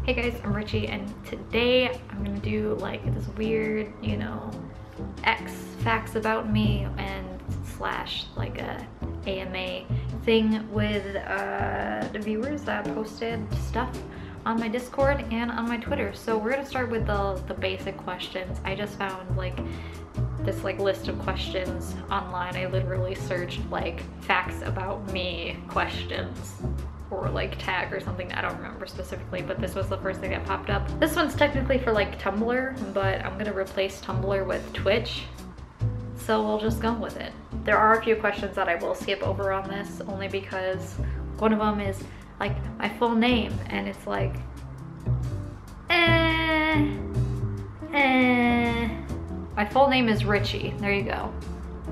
Hey guys, I'm Richie, and today I'm gonna do like this weird, you know, X facts about me and slash like a AMA thing with the viewers that posted stuff on my Discord and on my Twitter. So we're gonna start with the basic questions. I just found like this like list of questions online. I literally searched like facts about me questions or like tag or something. I don't remember specifically, but this was the first thing that popped up. This one's technically for like Tumblr, but I'm gonna replace Tumblr with Twitch, so we'll just go with it. There are a few questions that I will skip over on this, only because one of them is like my full name, and it's like my full name is Richie. There you go.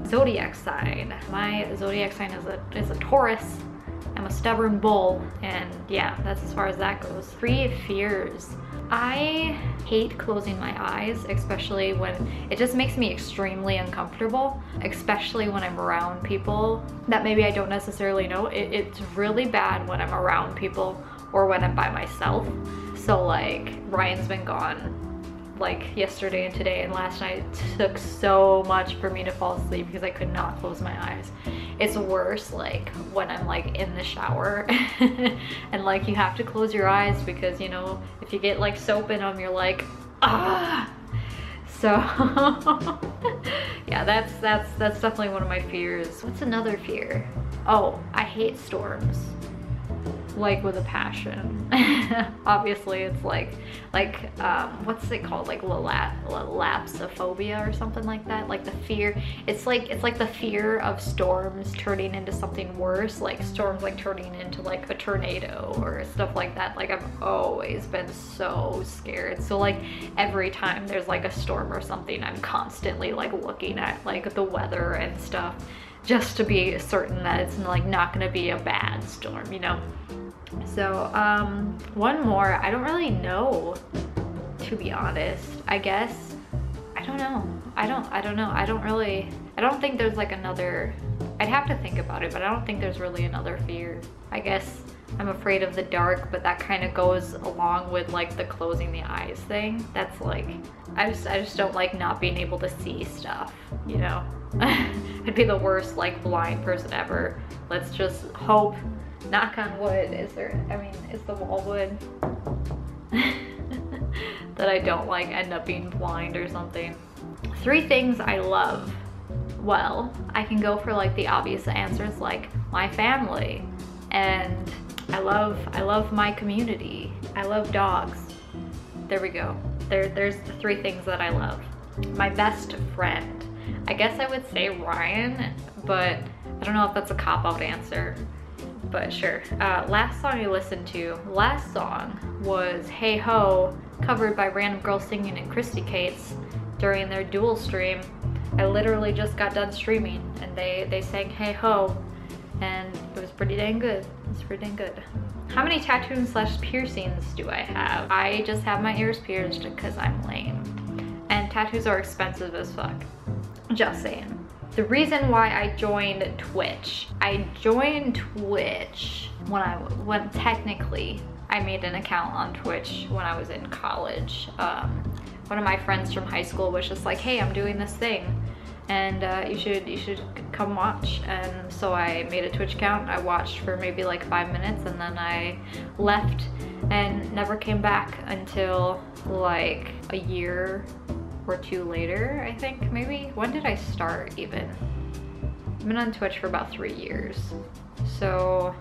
Zodiac sign. My zodiac sign is a Taurus. I'm a stubborn bull, and yeah, that's as far as that goes. 3 fears. I hate closing my eyes, especially when it just makes me extremely uncomfortable, especially when I'm around people that maybe I don't necessarily know. It's really bad when I'm around people or when I'm by myself. So like Ryan's been gone like yesterday and today, and last night took so much for me to fall asleep because I could not close my eyes. It's worse like when I'm like in the shower and like you have to close your eyes because, you know, if you get like soap in them, you're like, ah. So yeah, that's definitely one of my fears. What's another fear? Oh, I hate storms. Like with a passion. Obviously it's like what's it called, like lapsophobia or something like that, like the fear. It's like the fear of storms turning into something worse, like storms like turning into like a tornado or stuff like that. Like I've always been so scared, so like every time there's like a storm or something, I'm constantly like looking at like the weather and stuff just to be certain that it's like not gonna be a bad storm, you know. So one more, I don't really know, to be honest. I guess I don't know. I don't think there's like another. I'd have to think about it, but I don't think there's really another fear. I guess I'm afraid of the dark, but that kind of goes along with like the closing the eyes thing. That's like I just don't like not being able to see stuff, you know. I'd be the worst like blind person ever. Let's just hope, knock on wood, is the wall wood? That I don't like end up being blind or something. 3 things I love. Well, I can go for like the obvious answers, like my family, and I love my community. I love dogs. There we go. There's the 3 things that I love. My best friend. I guess I would say Ryan, but I don't know if that's a cop-out answer, but sure. Last song I listened to, last song was Hey Ho, covered by Random Girls Singing and Christy Cates during their dual stream. I literally just got done streaming and they sang Hey Ho, and it was pretty dang good. It's pretty dang good. How many tattoos slash piercings do I have? I just have my ears pierced because I'm lame. And tattoos are expensive as fuck. Just saying. The reason why I joined Twitch. I joined Twitch when technically I made an account on Twitch when I was in college. One of my friends from high school was just like, hey, I'm doing this thing, and you should come watch. And so I made a Twitch account. I watched for maybe like 5 minutes, and then I left and never came back until like a year or 2 later, I think, maybe. When did I start even? I've been on Twitch for about 3 years. So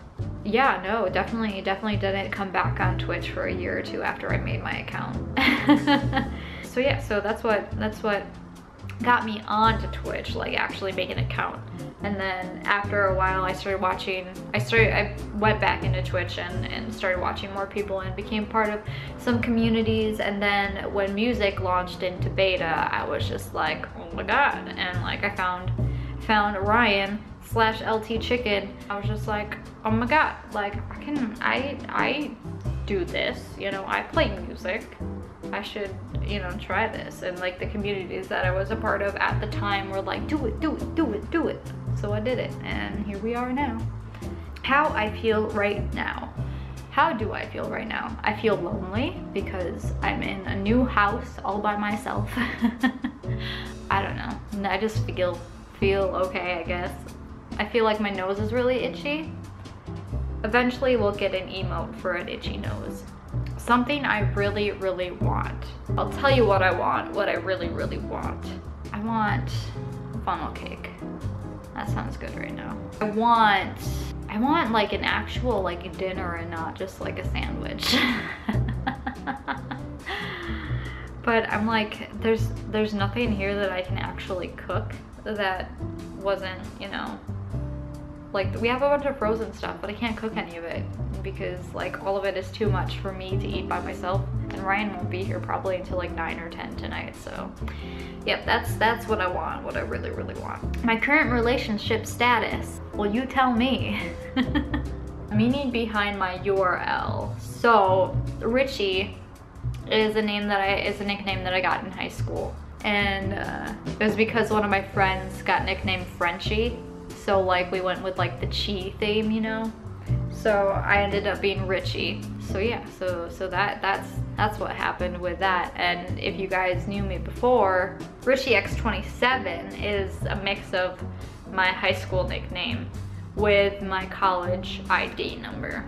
yeah, no, definitely didn't come back on Twitch for a year or 2 after I made my account. So yeah, so that's what got me onto Twitch, like actually making an account. And then after a while I went back into Twitch and started watching more people and became part of some communities. And then when music launched into beta, I was just like, oh my god. And like I found Ryan / LT Chicken. I was just like, oh my god, like I do this, you know, I play music. I should, you know, try this. And like the communities that I was a part of at the time were like, do it, do it, do it, do it. So I did it, and here we are now. How I feel right now. How do I feel right now? I feel lonely because I'm in a new house all by myself. I don't know. I just feel okay, I guess. I feel like my nose is really itchy. Eventually we'll get an emote for an itchy nose. Something I really, really want. I'll tell you what I want, what I really, really want. I want funnel cake. That sounds good right now. I want like an actual like dinner and not just like a sandwich. But I'm like, there's nothing here that I can actually cook that wasn't, you know, like we have a bunch of frozen stuff, but I can't cook any of it because like all of it is too much for me to eat by myself, and Ryan won't be here probably until like 9 or 10 tonight. So yep, that's what I want, what I really, really want. My current relationship status, well, you tell me. Meaning behind my URL. So Richie is a nickname that I got in high school, and it was because one of my friends got nicknamed Frenchie, so like we went with like the chi theme, you know. So I ended up being Richie. So yeah, so that's what happened with that. And if you guys knew me before, Richie X27 is a mix of my high school nickname with my college ID number.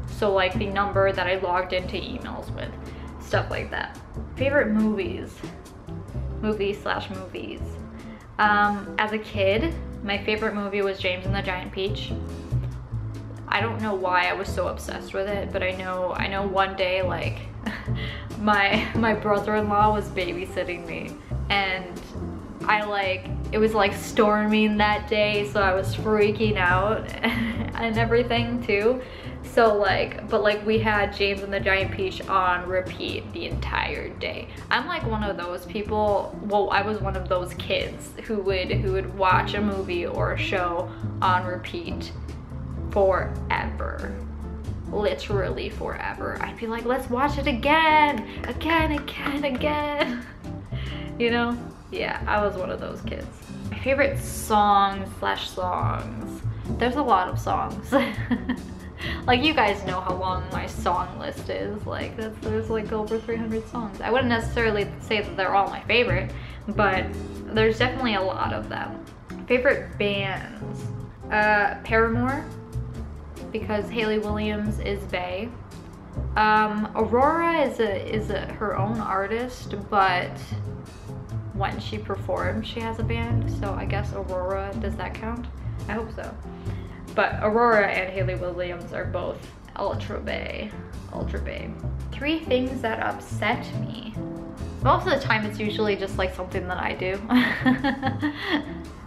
So like the number that I logged into emails with, stuff like that. Favorite movies. Movies. As a kid, my favorite movie was James and the Giant Peach. I don't know why I was so obsessed with it, but I know one day like my brother-in-law was babysitting me, and it was like storming that day, so I was freaking out and everything too. So like, but like we had James and the Giant Peach on repeat the entire day. I'm like one of those people, well, I was one of those kids who would watch a movie or a show on repeat forever. Literally forever. I'd be like, let's watch it again. You know? Yeah, I was one of those kids. My favorite songs. There's a lot of songs. Like, you guys know how long my song list is. Like, there's like over 300 songs. I wouldn't necessarily say that they're all my favorite, but there's definitely a lot of them. Favorite bands. Paramore, because Hayley Williams is bae. Aurora is her own artist, but when she performs, she has a band. So I guess Aurora, does that count? I hope so. But Aurora and Hayley Williams are both ultra bae. 3 things that upset me. Most of the time it's usually just like something that I do.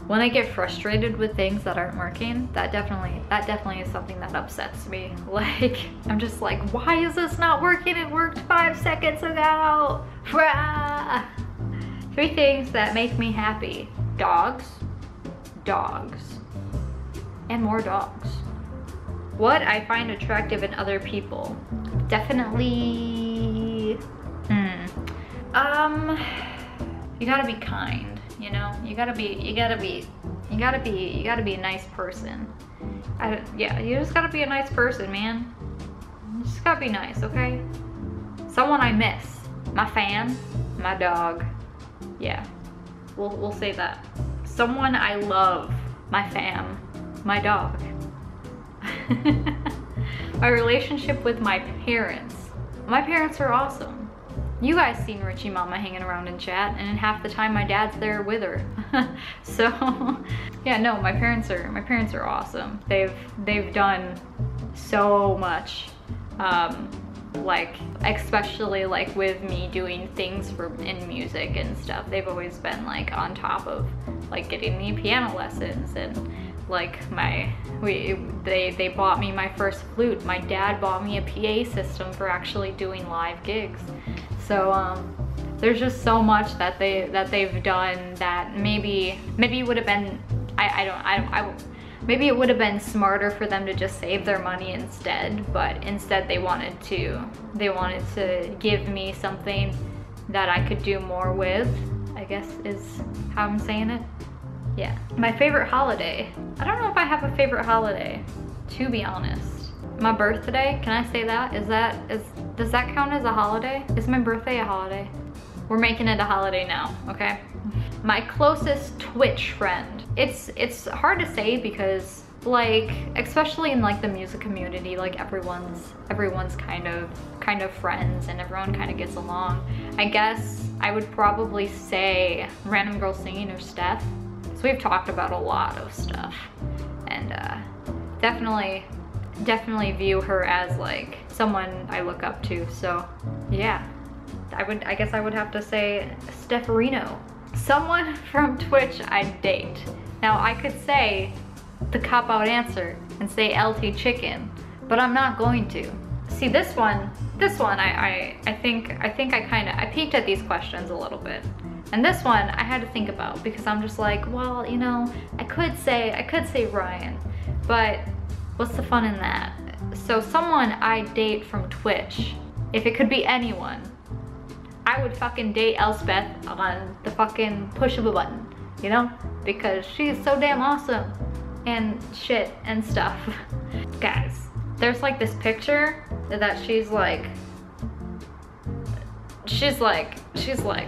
When I get frustrated with things that aren't working, that definitely is something that upsets me. Like, I'm just like, why is this not working? It worked 5 seconds ago. 3 things that make me happy. Dogs, and more dogs. What I find attractive in other people. Definitely, you gotta be kind, you know? You gotta be a nice person. Yeah, you just gotta be a nice person, man. You just gotta be nice, okay? Someone I miss. My fam, my dog. Yeah, we'll say that. Someone I love. My fam, my dog. My relationship with my parents. My parents are awesome. You guys seen Richie Mama hanging around in chat, and half the time my dad's there with her. So yeah, no, my parents are awesome. They've done so much, like especially like with me doing things in music and stuff. They've always been like on top of like getting me piano lessons, and like they bought me my first flute. My dad bought me a PA system for actually doing live gigs. So there's just so much that they've done that maybe it would have been maybe it would have been smarter for them to just save their money instead, but instead they wanted to give me something that I could do more with, I guess is how I'm saying it. Yeah. My favorite holiday. I don't know if I have a favorite holiday, to be honest. My birthday, can I say that? Does that count as a holiday? Is my birthday a holiday? We're making it a holiday now, okay? My closest Twitch friend. It's hard to say because like, especially in like the music community, like everyone's kind of friends and everyone kind of gets along. I guess I would probably say Random Girl Singing or Steph. So we've talked about a lot of stuff, and definitely view her as like someone I look up to. So yeah, I guess I would have to say Stefarino. Someone from Twitch I'd date. Now I could say the cop-out answer and say LT Chicken, but I'm not going to. See, this one I think I peeked at these questions a little bit. And this one I had to think about because I'm just like, well, you know, I could say Ryan, but what's the fun in that? So someone I date from Twitch, if it could be anyone, I would fucking date Elspeth on the fucking push of a button, you know? Because she's so damn awesome and shit and stuff. Guys, there's like this picture that she's like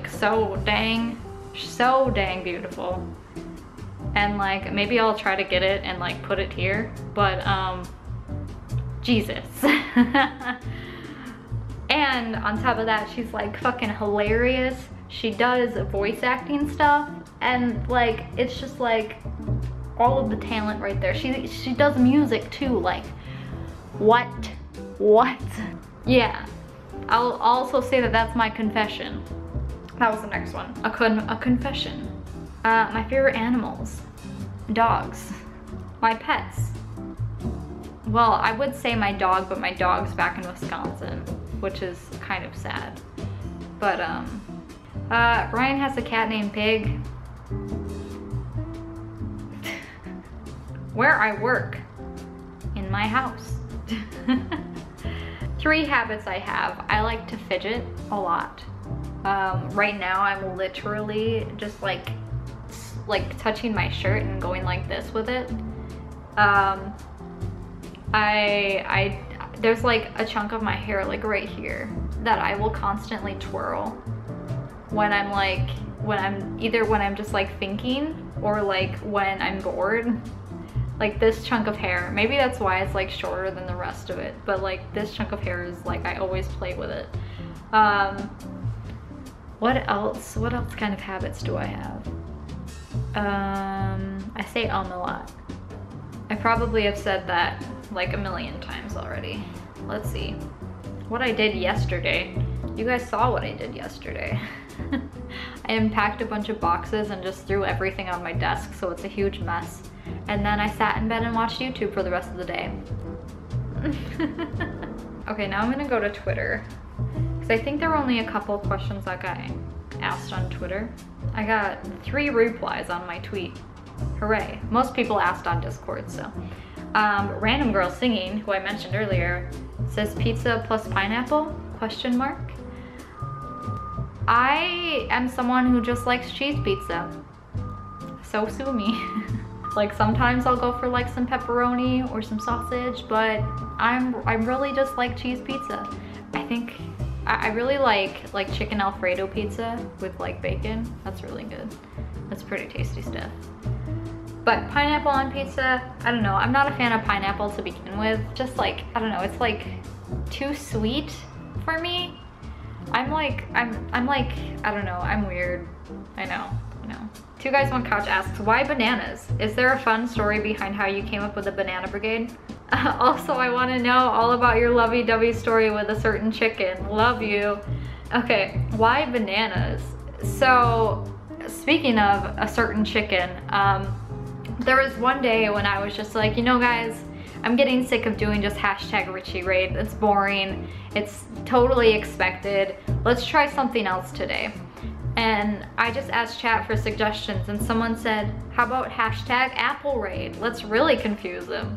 so dang beautiful. And like, maybe I'll try to get it and like put it here, but Jesus. And on top of that, she's like fucking hilarious. She does voice acting stuff, and like, it's just like all of the talent right there. She does music too, like, what? Yeah, I'll also say that that's my confession. That was the next one, a confession. My favorite animals, dogs, my pets. Well, I would say my dog, but my dog's back in Wisconsin, which is kind of sad. But Ryan has a cat named Pig. Where I work, in my house. 3 habits I have. I like to fidget a lot. Right now I'm literally just like touching my shirt and going like this with it. There's like a chunk of my hair like right here that I will constantly twirl when I'm either when I'm just like thinking or like when I'm bored. Like this chunk of hair, maybe that's why it's like shorter than the rest of it, but like this chunk of hair is like, I always play with it. What else kind of habits do I have? I say a lot. I probably have said that like a million times already. Let's see. What I did yesterday. You guys saw what I did yesterday. I unpacked a bunch of boxes and just threw everything on my desk, so it's a huge mess. And then I sat in bed and watched YouTube for the rest of the day. Okay, now I'm gonna go to Twitter, because I think there were only a couple of questions that got asked on Twitter. I got 3 replies on my tweet. Hooray. Most people asked on Discord, so. Random Girl Singing, who I mentioned earlier, says pizza plus pineapple, question mark. I am someone who just likes cheese pizza. So sue me. Like sometimes I'll go for like some pepperoni or some sausage, but I really just like cheese pizza. I think I really like chicken Alfredo pizza with like bacon. That's really good. That's pretty tasty stuff. But pineapple on pizza, I don't know. I'm not a fan of pineapple to begin with. Just like, I don't know, it's like too sweet for me. I'm like, I don't know, I'm weird. I know. 2 Guys 1 Couch asks, why bananas? Is there a fun story behind how you came up with the banana brigade? Also, I want to know all about your lovey-dovey story with a certain chicken. Love you. Okay, why bananas? So, speaking of a certain chicken, there was one day when I was just like, you know guys, I'm getting sick of doing just hashtag Richie Raid. It's boring. It's totally expected. Let's try something else today. And I just asked chat for suggestions, and someone said, how about hashtag Apple Raid? Let's really confuse them.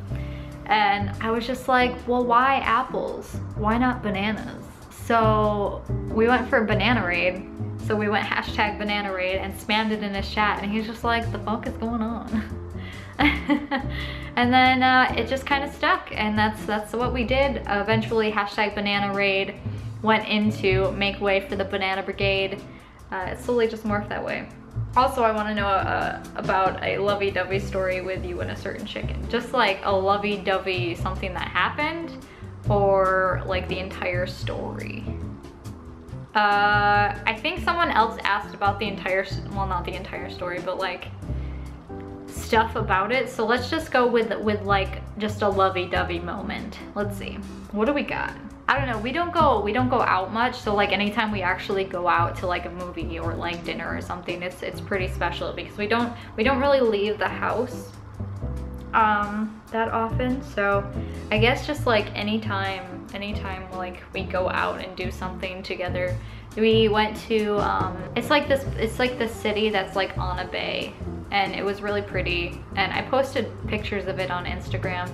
And I was just like, well, why apples? Why not bananas? So we went for Banana Raid. So we went hashtag Banana Raid and spammed it in his chat, and he's just like, the fuck is going on? And then it just kind of stuck, and that's what we did. Eventually hashtag Banana Raid went into make way for the Banana Brigade. It slowly just morphed that way. Also, I want to know about a lovey-dovey story with you and a certain chicken. Just like a lovey-dovey something that happened, or like the entire story. I think someone else asked about the entire, well, not the entire story, but like stuff about it. So let's just go with like just a lovey-dovey moment. Let's see, what do we got? I don't know, we don't go out much, so like anytime we actually go out to like a movie or like dinner or something, it's pretty special because we don't really leave the house that often. So I guess just like anytime like we go out and do something together. We went to it's like this city that's like on a bay, and it was really pretty, and I posted pictures of it on Instagram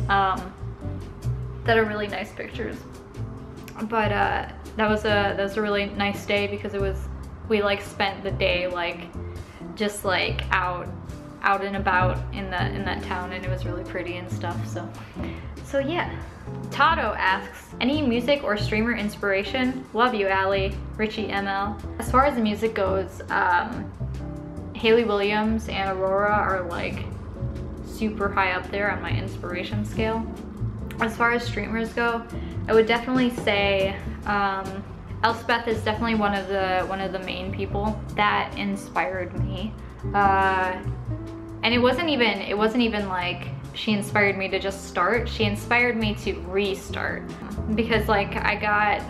that are really nice pictures. But that was a really nice day because we like spent the day like just like out and about in that town, and it was really pretty and stuff. So yeah. Tato asks, any music or streamer inspiration? Love you, Allie. Richie ML. As far as the music goes, Hayley Williams and Aurora are like super high up there on my inspiration scale. As far as streamers go, I would definitely say Elspeth is definitely one of the main people that inspired me. And it wasn't even like she inspired me to just start. She inspired me to restart, because like I got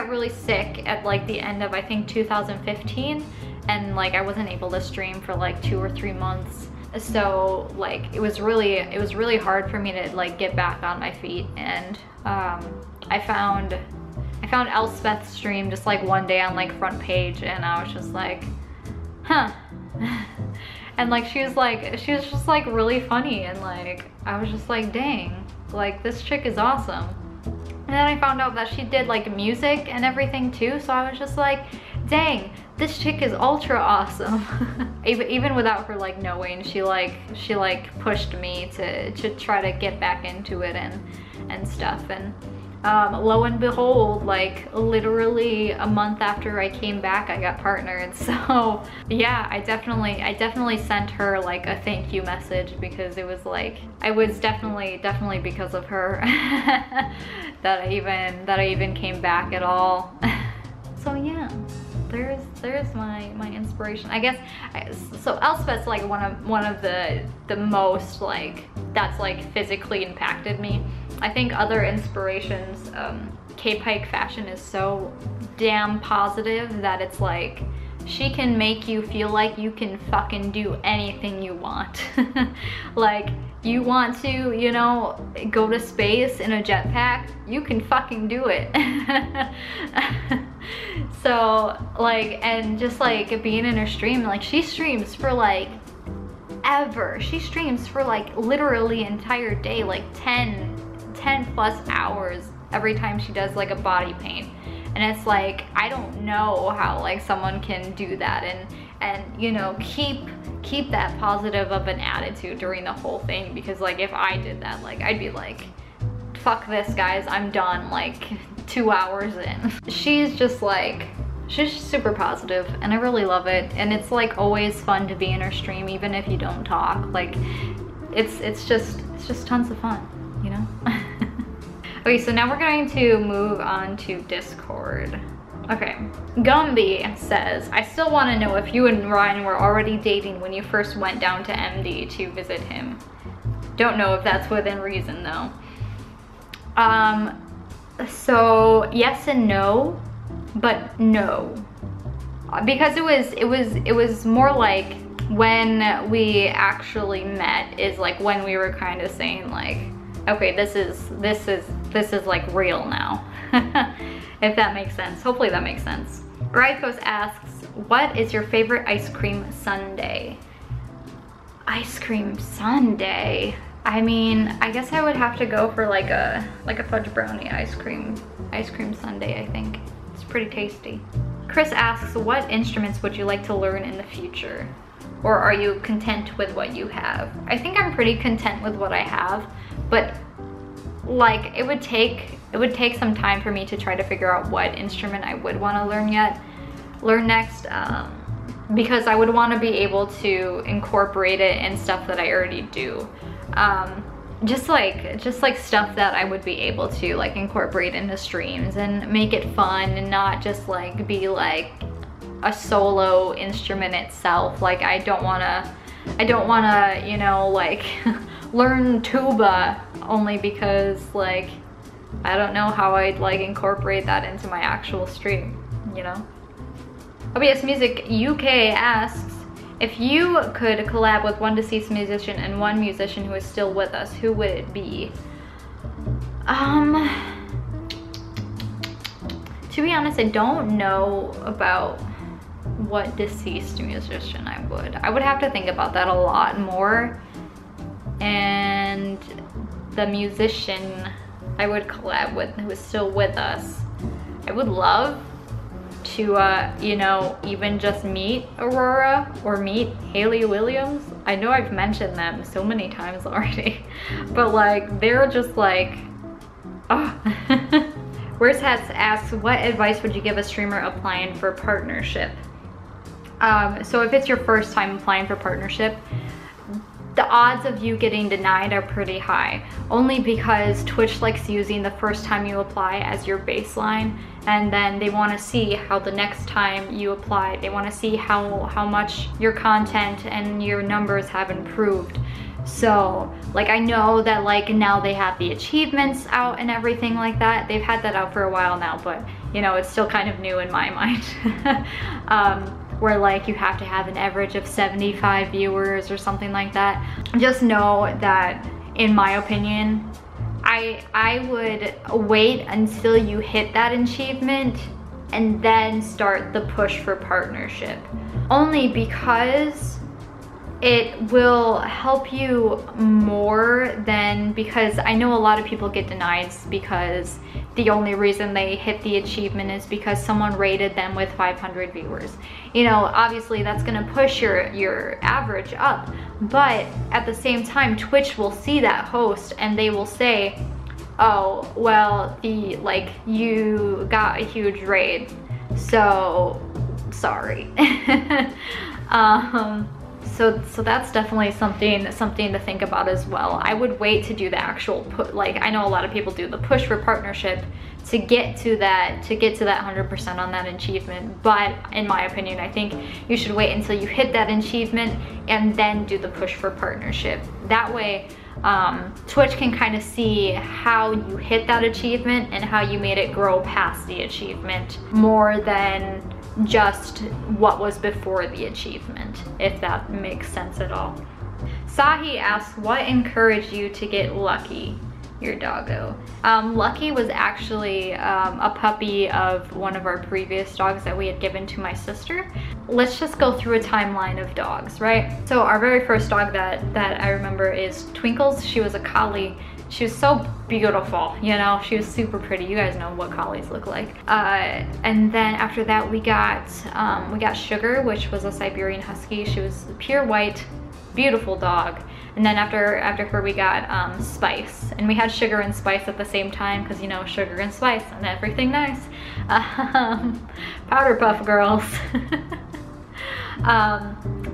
really sick at like the end of I think 2015, and like I wasn't able to stream for like 2 or 3 months. So like it was really hard for me to like get back on my feet, and I found Elspeth's stream just like one day on like front page, and I was just like, huh. And like she was just like really funny, and like I was just like, dang, like this chick is awesome. And then I found out that she did like music and everything too, so I was just like, dang, this chick is ultra awesome. even without her like knowing, she pushed me to try to get back into it and stuff. And lo and behold, like literally a month after I came back, I got partnered. So yeah, I definitely sent her like a thank you message, because it was like, it was definitely because of her that I even came back at all. So yeah, there's my inspiration, I guess. So Elspeth's like one of the most like, that's like physically impacted me. I think other inspirations, K-Pike fashion is so damn positive that it's like, she can make you feel like you can fucking do anything you want. Like, you want to, you know, go to space in a jetpack, you can fucking do it. So like, and just like being in her stream, like she streams for like ever. She streams for like literally entire day, like 10 plus hours every time she does like a body paint. And it's like, I don't know how like someone can do that and you know, keep that positive of an attitude during the whole thing, because like if I did that, like I'd be like, fuck this guys, I'm done like 2 hours in. She's just like, she's super positive, and I really love it. And it's like always fun to be in her stream, even if you don't talk. Like it's just tons of fun, you know? Okay, so now we're going to move on to Discord. Okay, Gumby says, I still want to know if you and Ryan were already dating when you first went down to MD to visit him. Don't know if that's within reason though. So yes and no, but no. Because it was more like when we actually met is like when we were kind of saying like, okay, this is like real now. If that makes sense. Hopefully that makes sense. Rykos asks, what is your favorite ice cream sundae? Ice cream sundae? I mean, I guess I would have to go for like a fudge brownie ice cream sundae, I think. It's pretty tasty. Chris asks, what instruments would you like to learn in the future? or are you content with what you have? I think I'm pretty content with what I have, but like it would take some time for me to try to figure out what instrument I would want to learn next, because I would want to be able to incorporate it in stuff that I already do. Just like stuff that I would be able to like incorporate into streams and make it fun and not just like be like a solo instrument itself. Like I don't wanna, you know, like learn tuba only because like I don't know how I'd like incorporate that into my actual stream, you know? OBS Music UK asks, if you could collab with one deceased musician and one musician who is still with us, who would it be? To be honest, I don't know about what deceased musician I would have to think about that a lot more. And the musician I would collab with who is still with us, I would love to you know, even just meet Aurora or meet Haley Williams. I know I've mentioned them so many times already, but like they're just like, oh. Where's Hats asks, what advice would you give a streamer applying for partnership? So if it's your first time applying for partnership, the odds of you getting denied are pretty high, only because Twitch likes using the first time you apply as your baseline, and then they want to see how the next time you apply, they want to see how much your content and your numbers have improved. So like I know that like now they have the achievements out and everything like that. They've had that out for a while now, but you know, it's still kind of new in my mind. Where like you have to have an average of 75 viewers or something like that. Just know that, in my opinion, I would wait until you hit that achievement and then start the push for partnership. Only because it will help you more than, because I know a lot of people get denied because the only reason they hit the achievement is because someone rated them with 500 viewers. You know, obviously that's gonna push your average up, but at the same time, Twitch will see that host and they will say, oh, well, you got a huge raid, so sorry. So that's definitely something to think about as well. I would wait to do the actual I know a lot of people do the push for partnership to get to that 100% on that achievement, but in my opinion, I think you should wait until you hit that achievement and then do the push for partnership. That way, Twitch can kind of see how you hit that achievement and how you made it grow past the achievement more than just what was before the achievement, if that makes sense at all. Sahi asks, what encouraged you to get Lucky, your doggo? Lucky was actually a puppy of one of our previous dogs that we had given to my sister. Let's just go through a timeline of dogs, right? So our very first dog that I remember is Twinkles. She was a collie. She was so beautiful, you know, she was super pretty. You guys know what collies look like. And then after that we got Sugar, which was a Siberian Husky. She was pure white, beautiful dog. And then after her we got Spice. And we had Sugar and Spice at the same time because, you know, Sugar and Spice and everything nice. Powder Puff Girls.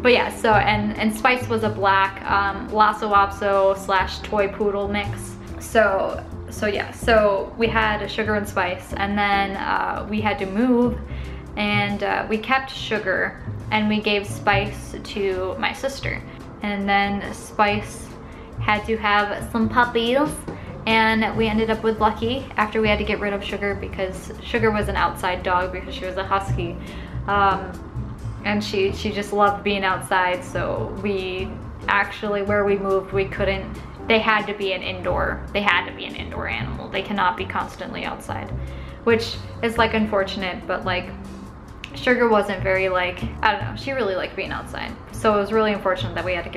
But yeah, so, and Spice was a black Lhasa Apso / toy poodle mix. So yeah, so we had Sugar and Spice, and then we had to move, and we kept Sugar, and we gave Spice to my sister. And then Spice had to have some puppies, and we ended up with Lucky after we had to get rid of Sugar because Sugar was an outside dog because she was a husky. And she just loved being outside, so we actually, where we moved, we couldn't, they had to be an indoor animal. They cannot be constantly outside, which is like unfortunate, but like Sugar wasn't very like, I don't know, she really liked being outside. So it was really unfortunate that we had to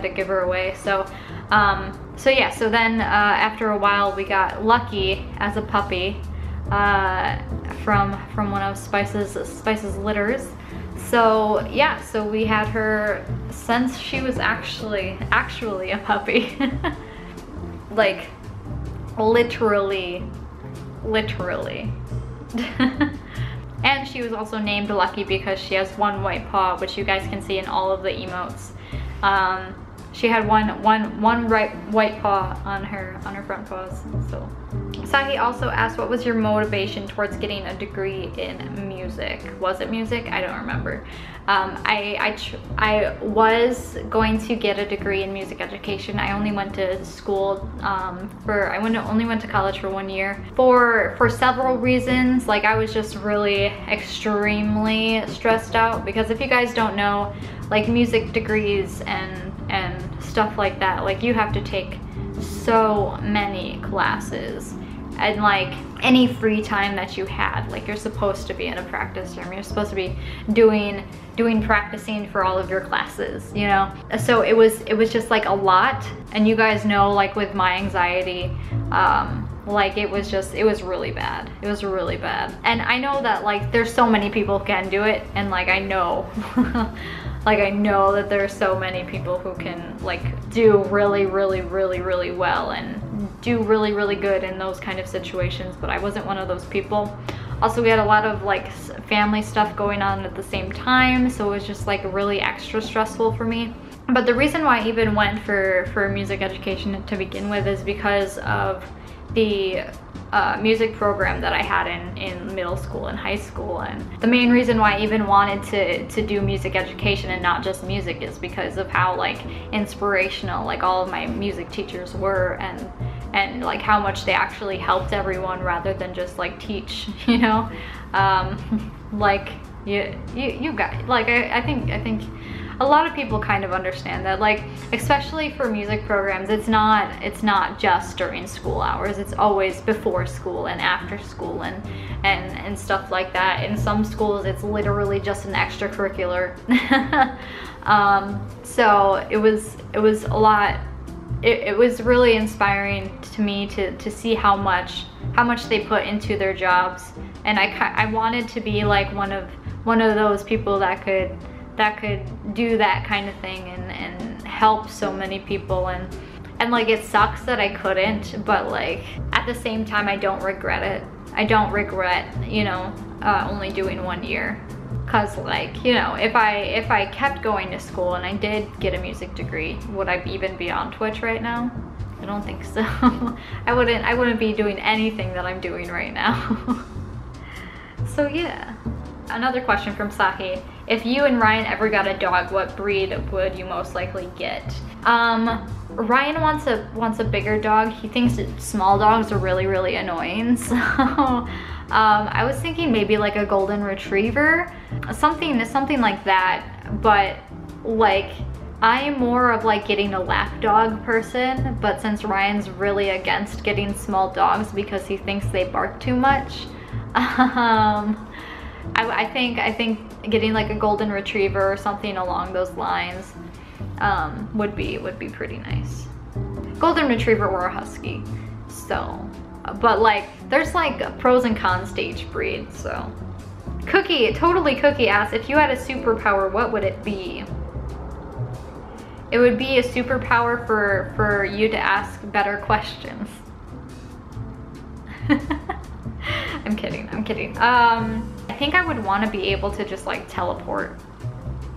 give her away. So yeah, so then after a while we got Lucky as a puppy from one of Spice's litters. So yeah, so we had her since she was actually a puppy. Like literally. And she was also named Lucky because she has one white paw, which you guys can see in all of the emotes. She had one white paw on her front paws. So Sahi also asked, what was your motivation towards getting a degree in music? Was it music? I don't remember. I was going to get a degree in music education. I only went to school only went to college for 1 year for several reasons. Like I was just really extremely stressed out because if you guys don't know, like music degrees and stuff like that, like you have to take so many classes. And like any free time that you have, like you're supposed to be in a practice room, you're supposed to be doing practicing for all of your classes, you know? So it was just like a lot. And you guys know, like with my anxiety, like it was really bad. It was really bad. And I know that like there's so many people who can do it, and like I know like I know that there are so many people who can like do really well and do really good in those kind of situations, but I wasn't one of those people. Also, we had a lot of like family stuff going on at the same time, so it was just like really extra stressful for me. But the reason why I even went for music education to begin with is because of the music program that I had in middle school and high school. And the main reason why I even wanted to do music education and not just music is because of how like inspirational like all of my music teachers were, and like how much they actually helped everyone rather than just like teach, you know? Like you guys, like I think a lot of people kind of understand that, like especially for music programs, it's not just during school hours, it's always before school and after school and stuff like that. In some schools it's literally just an extracurricular. So it was a lot. It was really inspiring to me to see how much they put into their jobs, and I wanted to be like one of those people that could do that kind of thing and help so many people, and like it sucks that I couldn't, but like at the same time I don't regret it. I don't regret, you know, only doing 1 year. Cause like, you know, if I kept going to school and I did get a music degree, would I even be on Twitch right now? I don't think so. I wouldn't be doing anything that I'm doing right now. So yeah. Another question from Sahi. If you and Ryan ever got a dog, what breed would you most likely get? Ryan wants a bigger dog. He thinks that small dogs are really annoying. So I was thinking maybe like a golden retriever, something like that. But like I am more of like getting a lap dog person, but since Ryan's really against getting small dogs because he thinks they bark too much, I think getting like a golden retriever or something along those lines would be pretty nice. Golden retriever or a husky. So, but like there's like pros and cons to each breed. So, Totally Cookie asks, if you had a superpower, what would it be? It would be a superpower for you to ask better questions. I'm kidding. I think I would want to be able to just like teleport,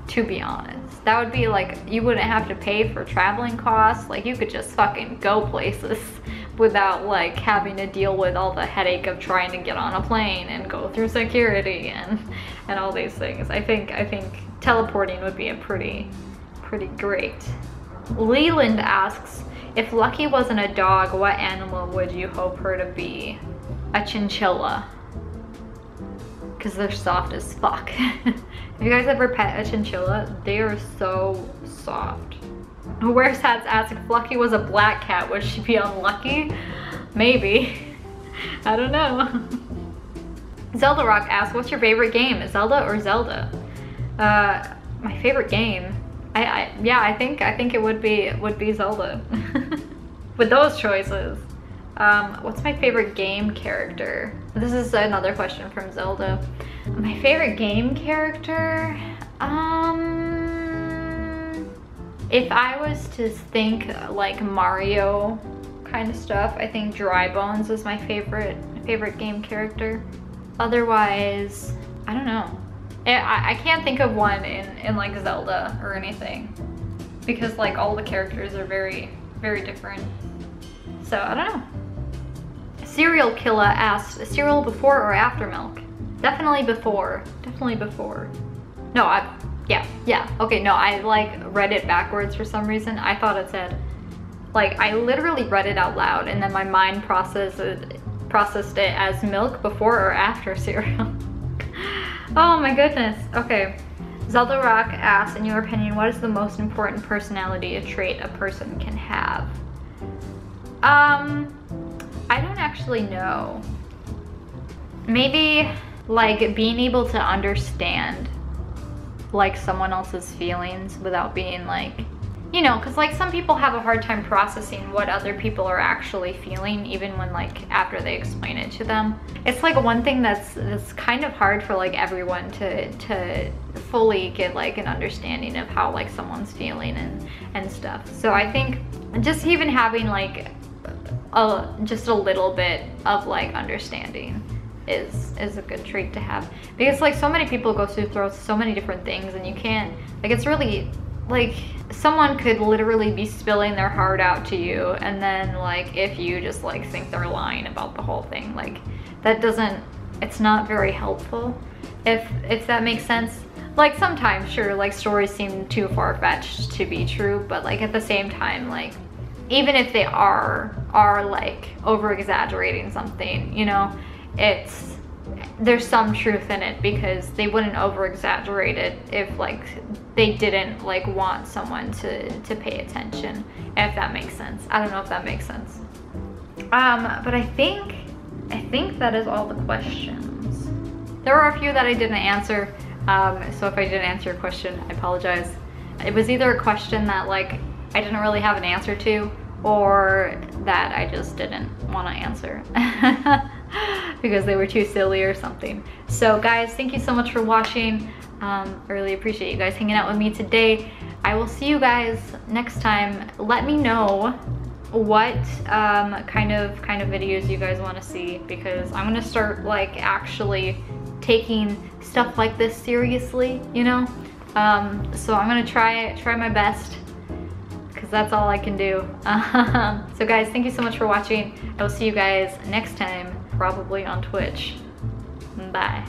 to be honest. That would be like, you wouldn't have to pay for traveling costs. Like you could just fucking go places without like having to deal with all the headache of trying to get on a plane and go through security and all these things. I think teleporting would be a pretty great. Leland asks, if Lucky wasn't a dog, what animal would you hope her to be? A chinchilla. Because they're soft as fuck. Have you guys ever pet a chinchilla? They are so soft. Where's Hats asks, if Lucky was a black cat, would she be unlucky? Maybe. I don't know. ZeldaRawwk asks, what's your favorite game? Zelda or Zelda? My favorite game? Yeah, I think it would be Zelda. With those choices. What's my favorite game character? This is another question from Zelda. My favorite game character? If I was to think like Mario kind of stuff, I think Dry Bones is my favorite game character. Otherwise, I don't know. I can't think of one in like Zelda or anything, because like all the characters are very, very different. So I don't know. Serial Killer asked, cereal before or after milk? Definitely before. Definitely before. No, yeah. Okay, no, I like read it backwards for some reason. I thought it said, like, I literally read it out loud and then my mind processed it as milk before or after cereal. Oh my goodness. Okay. ZeldaRawwk asks, in your opinion, what is the most important personality trait a person can have? I don't actually know. Maybe like being able to understand like someone else's feelings without being like, you know, because like some people have a hard time processing what other people are actually feeling, even when like after they explain it to them. It's like one thing that's kind of hard for like everyone to fully get like an understanding of how like someone's feeling and stuff. So I think just even having like just a little bit of like understanding is a good trait to have, because like so many people go through so many different things, and you can't, like, it's really like someone could literally be spilling their heart out to you, and then like if you just like think they're lying about the whole thing, like that doesn't, it's not very helpful, if that makes sense. Like sometimes, sure, like stories seem too far-fetched to be true, but like at the same time, like even if they are like over-exaggerating something, you know, there's some truth in it, because they wouldn't over-exaggerate it if like they didn't like want someone to pay attention, if that makes sense. I don't know if that makes sense. But I think that is all the questions. There were a few that I didn't answer, so if I didn't answer your question, I apologize. It was either a question that like I didn't really have an answer to, or that I just didn't want to answer because they were too silly or something. So guys, thank you so much for watching. I really appreciate you guys hanging out with me today. I will see you guys next time. Let me know what kind of videos you guys want to see, because I'm gonna start like actually taking stuff like this seriously, you know. So I'm gonna try my best, because that's all I can do. So guys, thank you so much for watching. I will see you guys next time, probably on Twitch. Bye.